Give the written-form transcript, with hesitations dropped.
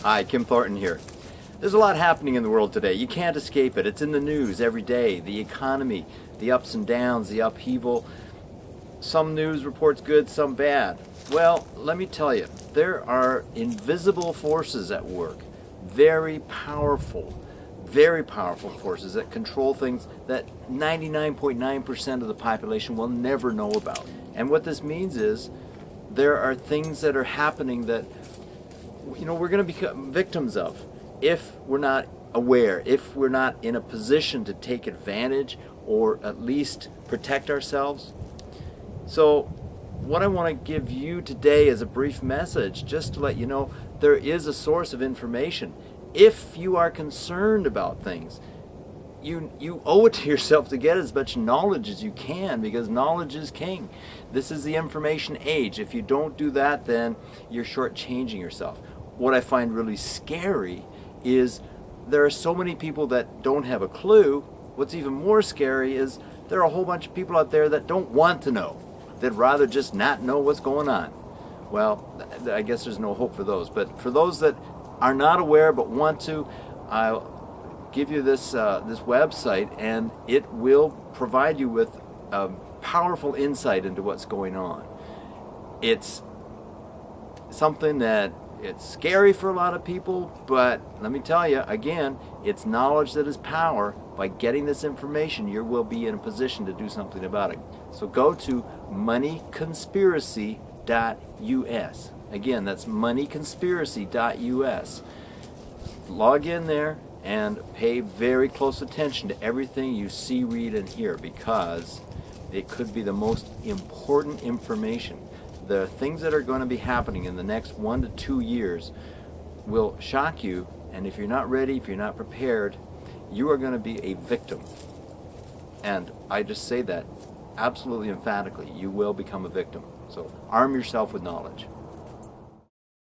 Hi, Kim Thornton here. There's a lot happening in the world today. You can't escape it. It's in the news every day. The economy, the ups and downs, the upheaval. Some news reports good, some bad. Well, let me tell you, there are invisible forces at work. Very powerful forces that control things that 99.9% of the population will never know about. And what this means is there are things that are happening that we're going to become victims of if we're not aware, if we're not in a position to take advantage or at least protect ourselves. So what I want to give you today is a brief message just to let you know there is a source of information. If you are concerned about things, you owe it to yourself to get as much knowledge as you can, because knowledge is king. This is the information age. If you don't do that, then you're shortchanging yourself. What I find really scary is there are so many people that don't have a clue. What's even more scary is there are a whole bunch of people out there that don't want to know. They'd rather just not know what's going on. Well, I guess there's no hope for those. But for those that are not aware but want to, I'll give you this website, and it will provide you with powerful insight into what's going on. It's something that it's scary for a lot of people, but let me tell you, again, it's knowledge that is power. By getting this information, you will be in a position to do something about it. So go to moneyconspiracy.us. Again, that's moneyconspiracy.us. Log in there and pay very close attention to everything you see, read, and hear, because it could be the most important information. The things that are going to be happening in the next 1 to 2 years will shock you, and if you're not ready, if you're not prepared, you are going to be a victim. And I just say that absolutely emphatically, you will become a victim. So arm yourself with knowledge.